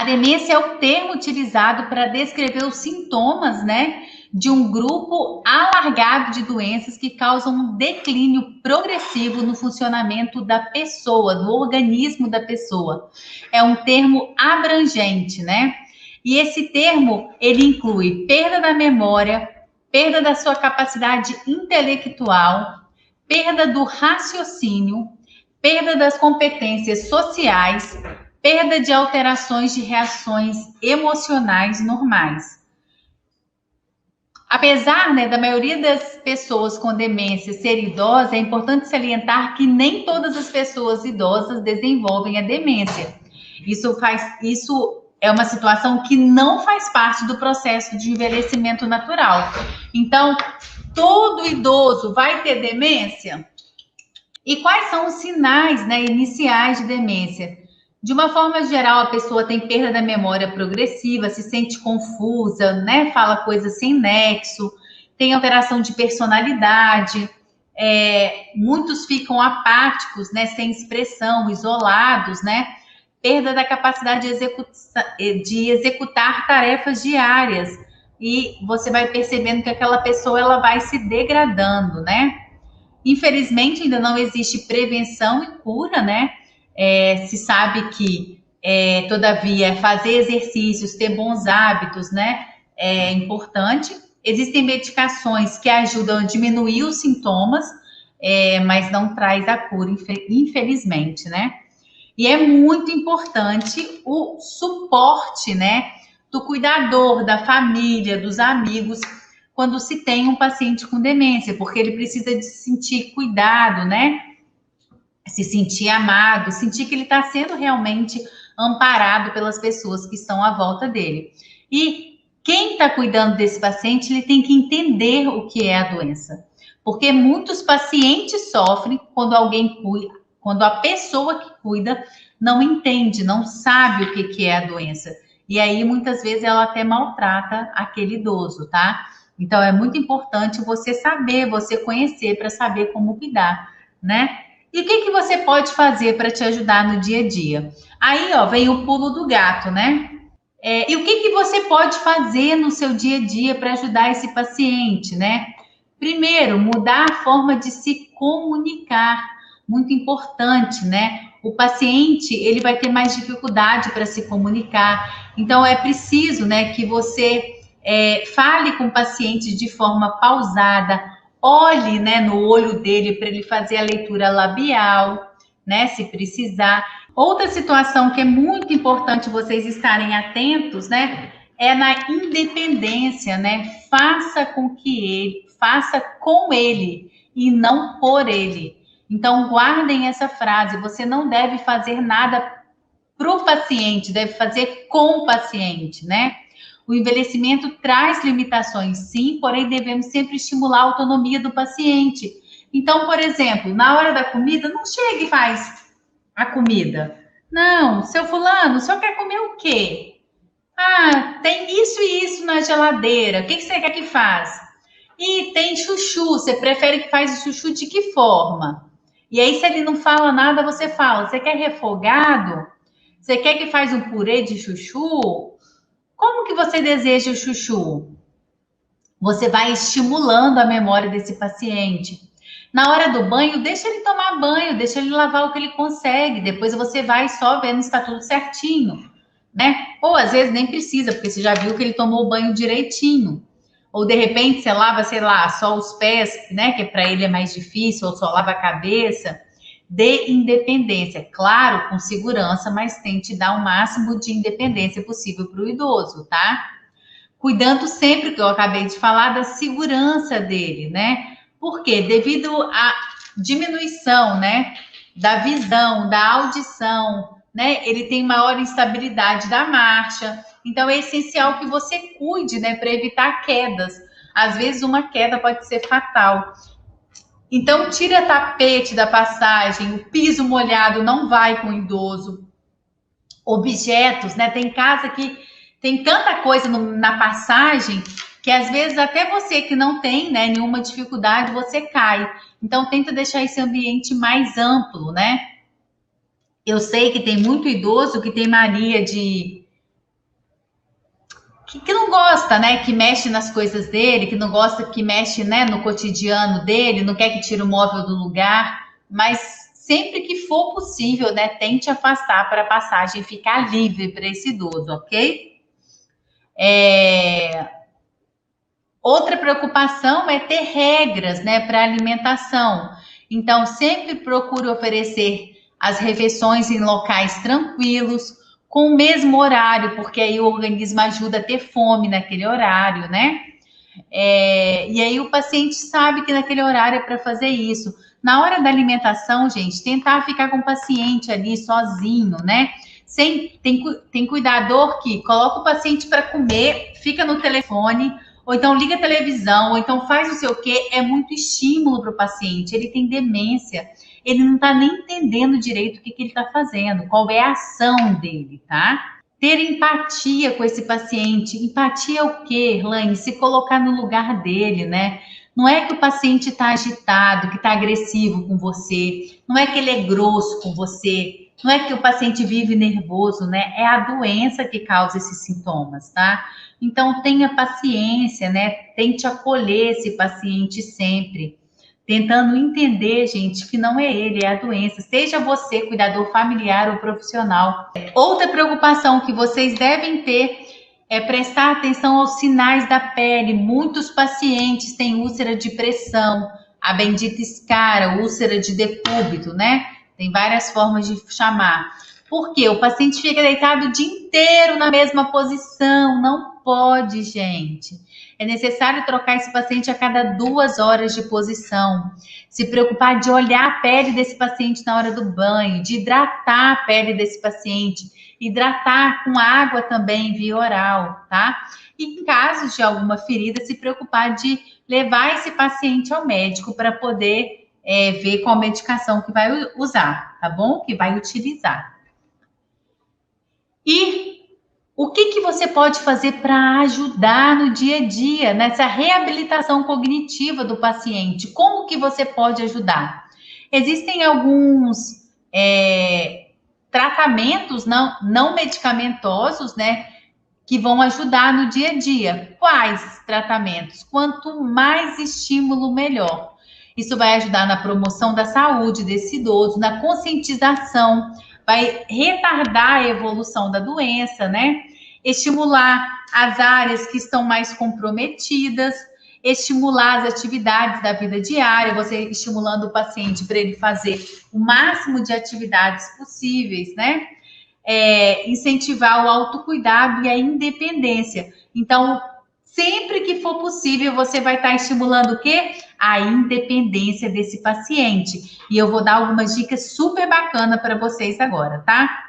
demência é o termo utilizado para descrever os sintomas, né, de um grupo alargado de doenças que causam um declínio progressivo no funcionamento da pessoa, do organismo da pessoa. É um termo abrangente, né? E esse termo, ele inclui perda da memória, perda da sua capacidade intelectual, perda do raciocínio, perda das competências sociais, perda de alterações de reações emocionais normais. Apesar, né, da maioria das pessoas com demência ser idosa, é importante salientar que nem todas as pessoas idosas desenvolvem a demência. Isso é uma situação que não faz parte do processo de envelhecimento natural. Então, todo idoso vai ter demência? E quais são os sinais, né, iniciais de demência? De uma forma geral, a pessoa tem perda da memória progressiva, se sente confusa, né, fala coisas sem nexo, tem alteração de personalidade, muitos ficam apáticos, né, sem expressão, isolados, né, perda da capacidade de executar tarefas diárias, e você vai percebendo que aquela pessoa ela vai se degradando, né? Infelizmente, ainda não existe prevenção e cura, né? Se sabe que, todavia, fazer exercícios, ter bons hábitos, né? É importante. Existem medicações que ajudam a diminuir os sintomas, mas não traz a cura, infelizmente, né? E é muito importante o suporte, né? Do cuidador, da família, dos amigos, quando se tem um paciente com demência, porque ele precisa de se sentir cuidado, né? Se sentir amado, sentir que ele está sendo realmente amparado pelas pessoas que estão à volta dele. E quem está cuidando desse paciente, ele tem que entender o que é a doença. Porque muitos pacientes sofrem quando a pessoa que cuida não entende, não sabe o que é a doença. E aí, muitas vezes, ela até maltrata aquele idoso, tá? Então, é muito importante você saber, você conhecer, para saber como cuidar, né? E o que você pode fazer para te ajudar no dia a dia? Aí, ó, vem o pulo do gato, né? E o que você pode fazer no seu dia a dia para ajudar esse paciente, né? Primeiro, mudar a forma de se comunicar, muito importante, né? O paciente, ele vai ter mais dificuldade para se comunicar, então é preciso, né, que você fale com o paciente de forma pausada, olhe, né, no olho dele para ele fazer a leitura labial, né, se precisar. Outra situação que é muito importante vocês estarem atentos, né, é na independência, né? Faça com ele e não por ele. Então, guardem essa frase, você não deve fazer nada para o paciente, deve fazer com o paciente, né? O envelhecimento traz limitações, sim, porém devemos sempre estimular a autonomia do paciente. Então, por exemplo, na hora da comida, não chega e faz a comida. Não, seu fulano, o senhor quer comer o quê? Ah, tem isso e isso na geladeira, o que você quer que faz? E tem chuchu, você prefere que faz o chuchu de que forma? E aí, se ele não fala nada, você fala, você quer refogado? Você quer que faz um purê de chuchu? Como que você deseja o chuchu? Você vai estimulando a memória desse paciente. Na hora do banho, deixa ele tomar banho, deixa ele lavar o que ele consegue. Depois você vai só vendo se está tudo certinho, né? Ou às vezes nem precisa, porque você já viu que ele tomou o banho direitinho. Ou de repente você lava, sei lá, só os pés, né? Que para ele é mais difícil, ou só lava a cabeça. Dê independência, claro, com segurança, mas tente dar o máximo de independência possível para o idoso, tá? Cuidando sempre, que eu acabei de falar, da segurança dele, né? Porque devido à diminuição, né, da visão, da audição, né, ele tem maior instabilidade da marcha. Então é essencial que você cuide, né, para evitar quedas. Às vezes uma queda pode ser fatal. Então tira tapete da passagem, o piso molhado não vai com o idoso. Objetos, né? Tem casa que tem tanta coisa na passagem que às vezes até você que não tem, né, nenhuma dificuldade, você cai. Então tenta deixar esse ambiente mais amplo, né? Eu sei que tem muito idoso que tem mania de que não gosta, né? Que mexe nas coisas dele, que não gosta que mexe, né, no cotidiano dele, não quer que tire o móvel do lugar, mas sempre que for possível, né, tente afastar para a passagem ficar livre para esse idoso, ok? Outra preocupação é ter regras, né, para alimentação. Então, sempre procure oferecer as refeições em locais tranquilos, com o mesmo horário, porque aí o organismo ajuda a ter fome naquele horário, né? E aí o paciente sabe que naquele horário é para fazer isso. Na hora da alimentação, gente, tentar ficar com o paciente ali sozinho, né? Tem cuidador que coloca o paciente para comer, fica no telefone, ou então liga a televisão, ou então faz não sei o quê. É muito estímulo para o paciente. Ele tem demência, ele não está nem entendendo direito o que ele está fazendo, qual é a ação dele, tá? Ter empatia com esse paciente. Empatia é o quê, Laine? Se colocar no lugar dele, né? Não é que o paciente está agitado, que está agressivo com você, não é que ele é grosso com você, não é que o paciente vive nervoso, né? É a doença que causa esses sintomas, tá? Então, tenha paciência, né? Tente acolher esse paciente sempre, tentando entender, gente, que não é ele, é a doença. Seja você cuidador familiar ou profissional. Outra preocupação que vocês devem ter é prestar atenção aos sinais da pele. Muitos pacientes têm úlcera de pressão, a bendita escara, úlcera de decúbito, né? Tem várias formas de chamar. Por quê? O paciente fica deitado o dia inteiro na mesma posição. Não pode, gente. É necessário trocar esse paciente a cada 2 horas de posição. Se preocupar de olhar a pele desse paciente na hora do banho, de hidratar a pele desse paciente, hidratar com água também via oral, tá? E em casos de alguma ferida, se preocupar de levar esse paciente ao médico para poder ver qual medicação que vai usar, tá bom? Que vai utilizar. E o que você pode fazer para ajudar no dia a dia, nessa reabilitação cognitiva do paciente? Como que você pode ajudar? Existem alguns tratamentos não medicamentosos, né, que vão ajudar no dia a dia. Quais tratamentos? Quanto mais estímulo, melhor. Isso vai ajudar na promoção da saúde desse idoso, na conscientização, vai retardar a evolução da doença, né? Estimular as áreas que estão mais comprometidas, estimular as atividades da vida diária, você estimulando o paciente para ele fazer o máximo de atividades possíveis, né? Incentivar o autocuidado e a independência. Então, sempre que for possível, você vai estar estimulando o quê? A independência desse paciente. E eu vou dar algumas dicas super bacanas para vocês agora, tá?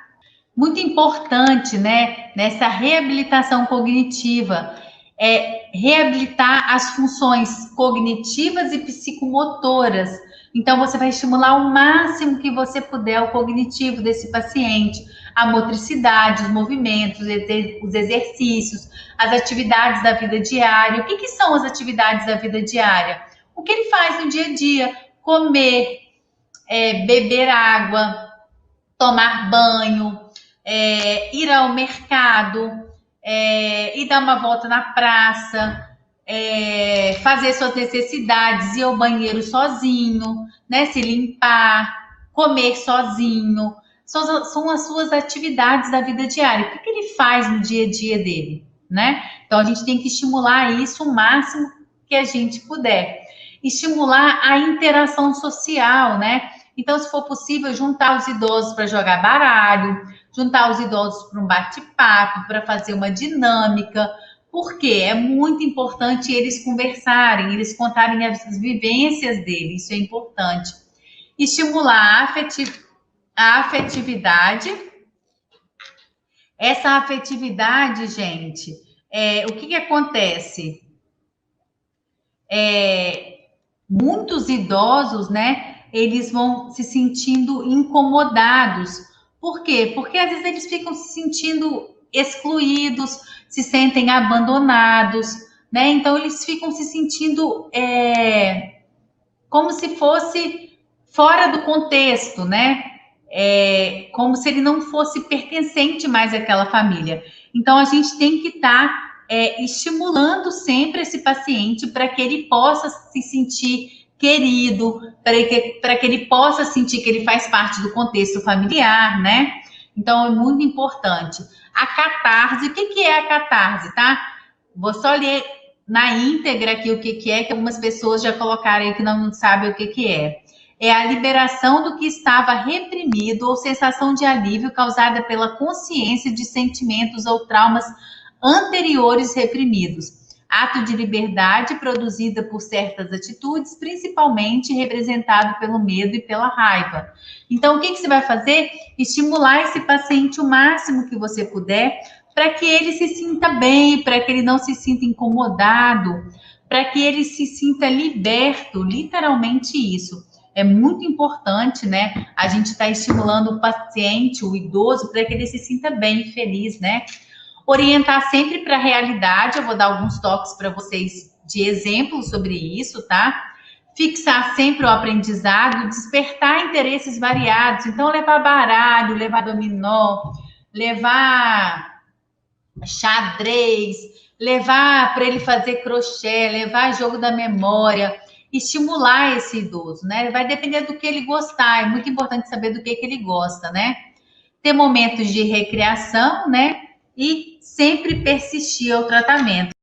Muito importante, né, nessa reabilitação cognitiva, é reabilitar as funções cognitivas e psicomotoras. Então, você vai estimular o máximo que você puder o cognitivo desse paciente, a motricidade, os movimentos, os exercícios, as atividades da vida diária. O que são as atividades da vida diária? O que ele faz no dia a dia? Comer, beber água, tomar banho, ir ao mercado, ir dar uma volta na praça, fazer suas necessidades, ir ao banheiro sozinho, né? Se limpar, comer sozinho. São as suas atividades da vida diária. O que ele faz no dia a dia dele, né? Então, a gente tem que estimular isso o máximo que a gente puder. Estimular a interação social, né? Então, se for possível, juntar os idosos para jogar baralho, juntar os idosos para um bate-papo, para fazer uma dinâmica, porque é muito importante eles conversarem, eles contarem as vivências deles, isso é importante. Estimular a afetividade. Essa afetividade, gente, o que acontece? Muitos idosos, né, eles vão se sentindo incomodados. Por quê? Porque às vezes eles ficam se sentindo excluídos, se sentem abandonados, né? Então eles ficam se sentindo como se fosse fora do contexto, né? Como se ele não fosse pertencente mais àquela família. Então a gente tem que estar estimulando sempre esse paciente para que ele possa se sentir querido, para que ele possa sentir que ele faz parte do contexto familiar, né? Então, é muito importante. A catarse, o que é a catarse, tá? Vou só ler na íntegra aqui o que é, que algumas pessoas já colocaram aí que não sabem o que é. É a liberação do que estava reprimido ou sensação de alívio causada pela consciência de sentimentos ou traumas anteriores reprimidos. Ato de liberdade produzida por certas atitudes, principalmente representado pelo medo e pela raiva. Então, o que você vai fazer? Estimular esse paciente o máximo que você puder, para que ele se sinta bem, para que ele não se sinta incomodado, para que ele se sinta liberto, literalmente isso. É muito importante, né? A gente está estimulando o paciente, o idoso, para que ele se sinta bem e feliz, né? Orientar sempre para a realidade, eu vou dar alguns toques para vocês de exemplo sobre isso, tá? Fixar sempre o aprendizado, despertar interesses variados. Então, levar baralho, levar dominó, levar xadrez, levar para ele fazer crochê, levar jogo da memória, estimular esse idoso, né? Vai depender do que ele gostar, é muito importante saber do que ele gosta, né? Ter momentos de recreação, né? E sempre persistir ao tratamento.